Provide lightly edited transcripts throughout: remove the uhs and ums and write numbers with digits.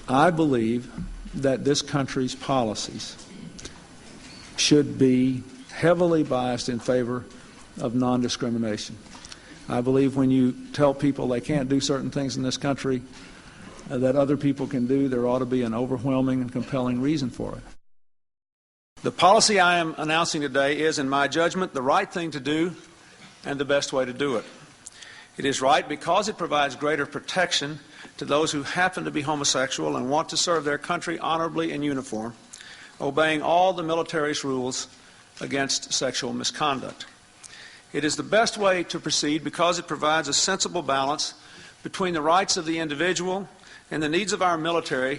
I believe that this country's policies should be heavily biased in favor of non-discrimination. I believe when you tell people they can't do certain things in this country that other people can do, there ought to be an overwhelming and compelling reason for it. The policy I am announcing today is, in my judgment, the right thing to do and the best way to do it. It is right because it provides greater protection to those who happen to be homosexual and want to serve their country honorably in uniform, obeying all the military's rules against sexual misconduct. It is the best way to proceed because it provides a sensible balance between the rights of the individual and the needs of our military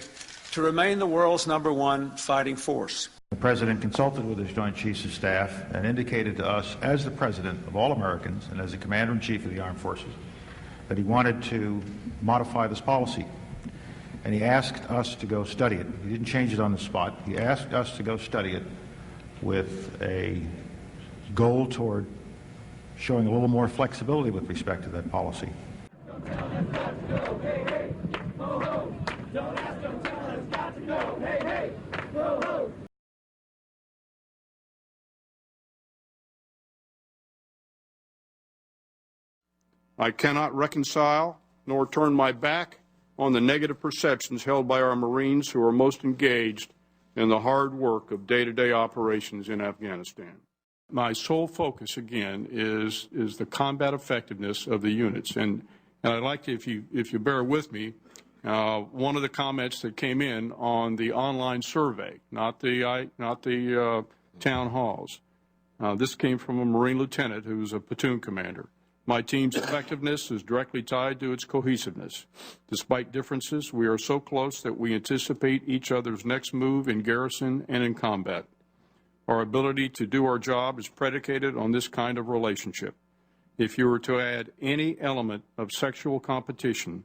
to remain the world's #1 fighting force. The President consulted with his Joint Chiefs of Staff and indicated to us, as the President of all Americans and as the Commander-in-Chief of the Armed Forces, that he wanted to modify this policy. And he asked us to go study it. He didn't change it on the spot. He asked us to go study it with a goal toward showing a little more flexibility with respect to that policy. Don't tell us got to go, hey, hey, ho, ho. Don't ask, don't tell us got to go, hey, hey, ho, ho. I cannot reconcile nor turn my back on the negative perceptions held by our Marines who are most engaged in the hard work of day-to-day operations in Afghanistan. My sole focus, again, is the combat effectiveness of the units. And I'd like to, if you bear with me, one of the comments that came in on the online survey, not the town halls. This came from a Marine lieutenant who's a platoon commander. My team's effectiveness is directly tied to its cohesiveness. Despite differences, we are so close that we anticipate each other's next move in garrison and in combat. Our ability to do our job is predicated on this kind of relationship. If you were to add any element of sexual competition,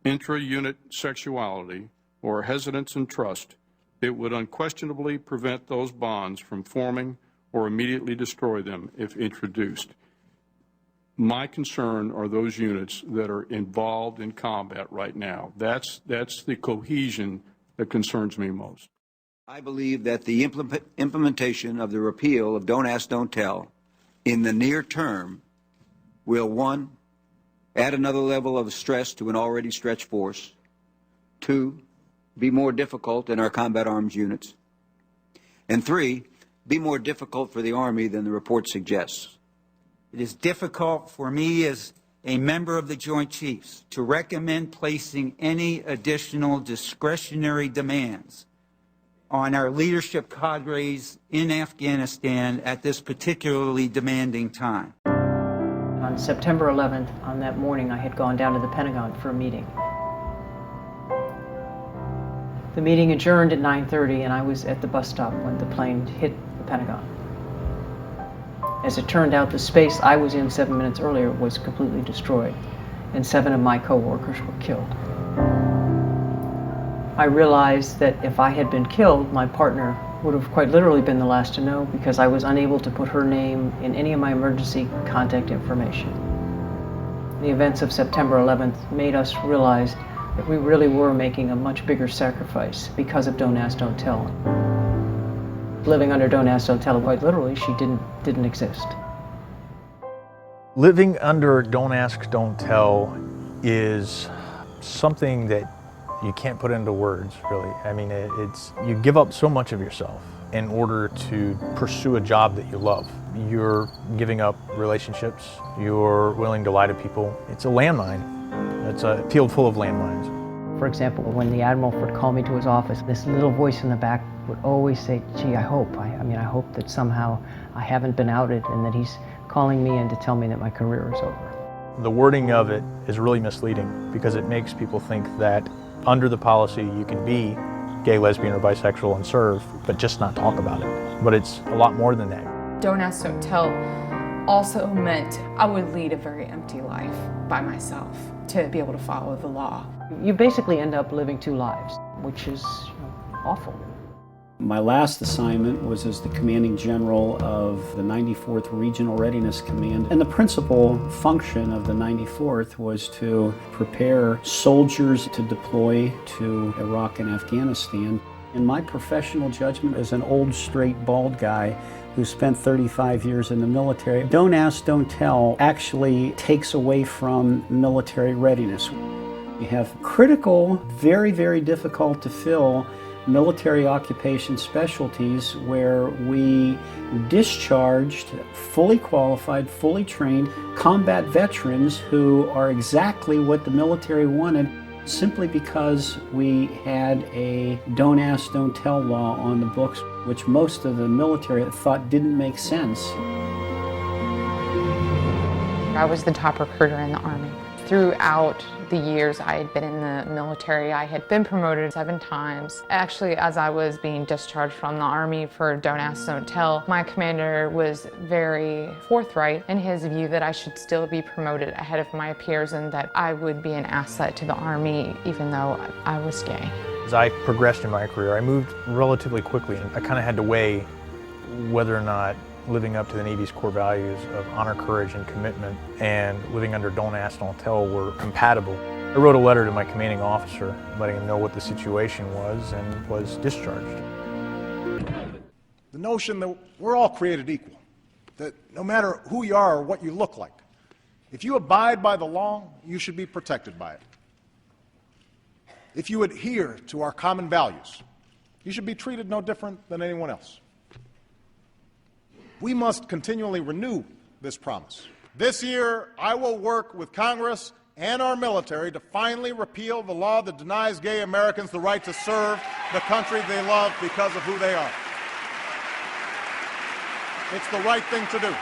intra-unit sexuality, or hesitance and trust, it would unquestionably prevent those bonds from forming or immediately destroy them if introduced. My concern are those units that are involved in combat right now. That's the cohesion that concerns me most. I believe that the implementation of the repeal of Don't Ask, Don't Tell in the near term will, 1, add another level of stress to an already stretched force, 2, be more difficult in our combat arms units, and 3, be more difficult for the Army than the report suggests. It is difficult for me as a member of the Joint Chiefs to recommend placing any additional discretionary demands on our leadership cadres in Afghanistan at this particularly demanding time. On September 11th, on that morning, I had gone down to the Pentagon for a meeting. The meeting adjourned at 9:30, and I was at the bus stop when the plane hit the Pentagon. As it turned out, the space I was in 7 minutes earlier was completely destroyed, and 7 of my co-workers were killed. I realized that if I had been killed, my partner would have quite literally been the last to know, because I was unable to put her name in any of my emergency contact information. The events of September 11th made us realize that we really were making a much bigger sacrifice because of Don't Ask, Don't Tell. Living under Don't Ask, Don't Tell, quite literally, she didn't exist. Living under Don't Ask, Don't Tell is something that you can't put into words, really. I mean, you give up so much of yourself in order to pursue a job that you love. You're giving up relationships. You're willing to lie to people. It's a landmine. It's a field full of landmines. For example, when the Admiral would call me to his office, this little voice in the back would always say, gee, I hope that somehow I haven't been outed and that he's calling me in to tell me that my career is over. The wording of it is really misleading because it makes people think that under the policy you can be gay, lesbian, or bisexual and serve, but just not talk about it. But it's a lot more than that. Don't Ask, Don't Tell also meant I would lead a very empty life by myself to be able to follow the law. You basically end up living 2 lives, which is awful. My last assignment was as the commanding general of the 94th Regional Readiness Command, and the principal function of the 94th was to prepare soldiers to deploy to Iraq and Afghanistan. In my professional judgment as an old, straight, bald guy who spent 35 years in the military, don't ask, don't tell actually takes away from military readiness. You have critical, very, very difficult to fill military occupation specialties where we discharged fully qualified, fully trained combat veterans who are exactly what the military wanted, simply because we had a don't ask, don't tell law on the books, which most of the military thought didn't make sense. I was the top recruiter in the Army. Throughout the years I had been in the military, I had been promoted 7 times. Actually, as I was being discharged from the Army for Don't Ask, Don't Tell, my commander was very forthright in his view that I should still be promoted ahead of my peers and that I would be an asset to the Army even though I was gay. As I progressed in my career, I moved relatively quickly, and I kind of had to weigh whether or not living up to the Navy's core values of honor, courage, and commitment, and living under Don't Ask, Don't Tell were compatible. I wrote a letter to my commanding officer letting him know what the situation was and was discharged. The notion that we're all created equal, that no matter who you are or what you look like, if you abide by the law, you should be protected by it. If you adhere to our common values, you should be treated no different than anyone else. We must continually renew this promise. This year, I will work with Congress and our military to finally repeal the law that denies gay Americans the right to serve the country they love because of who they are. It's the right thing to do.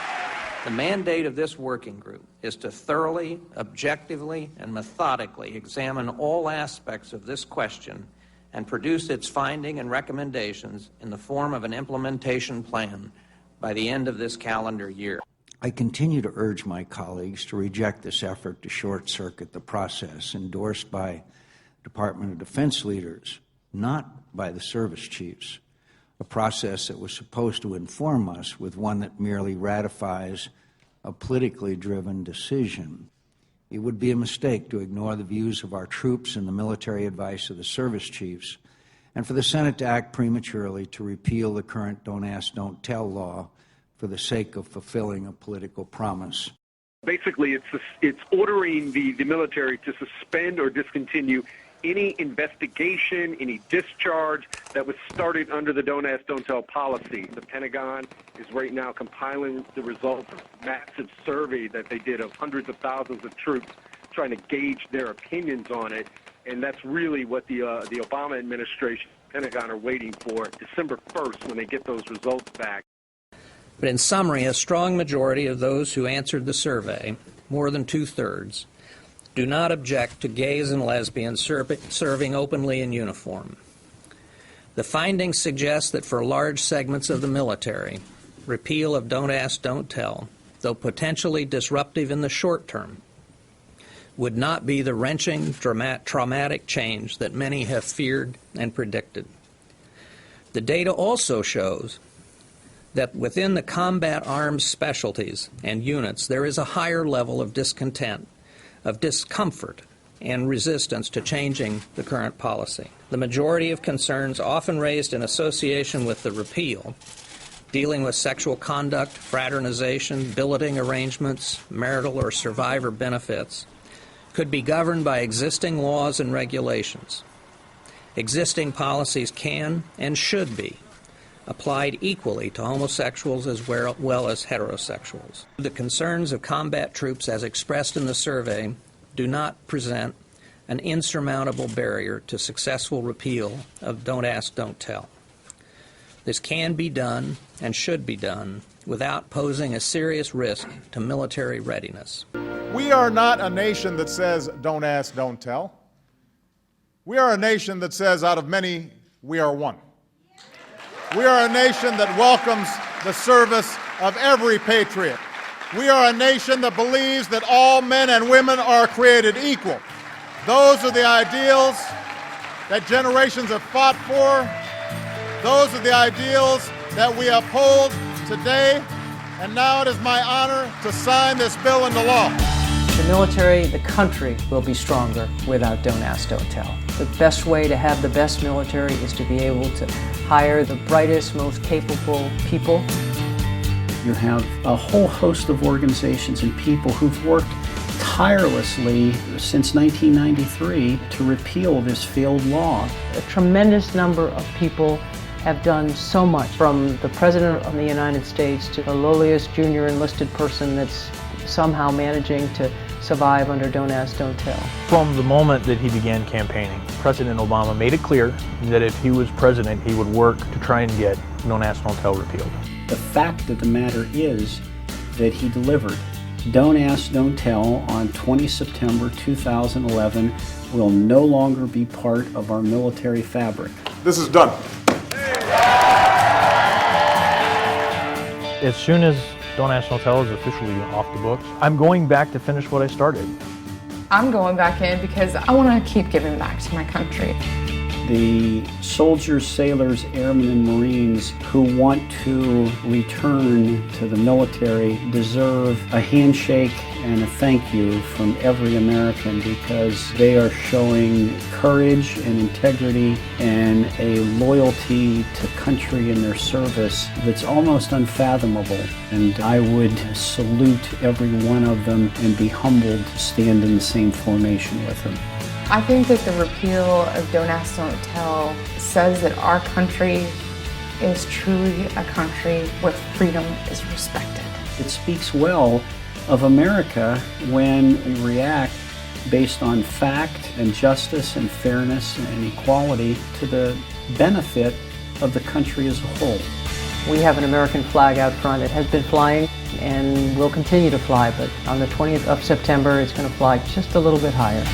The mandate of this working group is to thoroughly, objectively, and methodically examine all aspects of this question and produce its finding and recommendations in the form of an implementation plan by the end of this calendar year. I continue to urge my colleagues to reject this effort to short-circuit the process endorsed by Department of Defense leaders, not by the service chiefs, a process that was supposed to inform us with one that merely ratifies a politically driven decision. It would be a mistake to ignore the views of our troops and the military advice of the service chiefs, and for the Senate to act prematurely to repeal the current Don't Ask, Don't Tell law for the sake of fulfilling a political promise. Basically, it's ordering the military to suspend or discontinue any investigation, any discharge that was started under the Don't Ask, Don't Tell policy. The Pentagon is right now compiling the results of a massive survey that they did of hundreds of thousands of troops trying to gauge their opinions on it. And that's really what the Obama administration, Pentagon, are waiting for, December 1st, when they get those results back. But in summary, a strong majority of those who answered the survey, more than 2/3, do not object to gays and lesbians serving openly in uniform. The findings suggest that for large segments of the military, repeal of Don't Ask, Don't Tell, though potentially disruptive in the short term, would not be the wrenching, traumatic change that many have feared and predicted. The data also shows that within the combat arms specialties and units, there is a higher level of discontent, of discomfort, and resistance to changing the current policy. The majority of concerns often raised in association with the repeal, dealing with sexual conduct, fraternization, billeting arrangements, marital or survivor benefits, could be governed by existing laws and regulations. Existing policies can and should be applied equally to homosexuals as well as heterosexuals. The concerns of combat troops as expressed in the survey do not present an insurmountable barrier to successful repeal of Don't Ask, Don't Tell. This can be done and should be done without posing a serious risk to military readiness. We are not a nation that says, don't ask, don't tell. We are a nation that says, out of many, we are one. We are a nation that welcomes the service of every patriot. We are a nation that believes that all men and women are created equal. Those are the ideals that generations have fought for, Those are the ideals that we uphold today, and now it is my honor to sign this bill into law. The military, the country, will be stronger without Don't Ask, Don't Tell. The best way to have the best military is to be able to hire the brightest, most capable people. You have a whole host of organizations and people who've worked tirelessly since 1993 to repeal this failed law. A tremendous number of people have done so much, from the President of the United States to the lowliest junior enlisted person that's somehow managing to survive under Don't Ask, Don't Tell. From the moment that he began campaigning, President Obama made it clear that if he was president, he would work to try and get Don't Ask, Don't Tell repealed. The fact of the matter is that he delivered. Don't Ask, Don't Tell on 20 September 2011 will no longer be part of our military fabric. This is done. As soon as Don't Ask, Don't Tell is officially off the books, I'm going back to finish what I started. I'm going back in because I want to keep giving back to my country. The soldiers, sailors, airmen, and Marines who want to return to the military deserve a handshake and a thank you from every American, because they are showing courage and integrity and a loyalty to country and their service that's almost unfathomable. And I would salute every one of them and be humbled to stand in the same formation with them. I think that the repeal of Don't Ask, Don't Tell says that our country is truly a country where freedom is respected. It speaks well of America when we react based on fact and justice and fairness and equality to the benefit of the country as a whole. We have an American flag out front. It has been flying and will continue to fly, but on the 20th of September, it's going to fly just a little bit higher.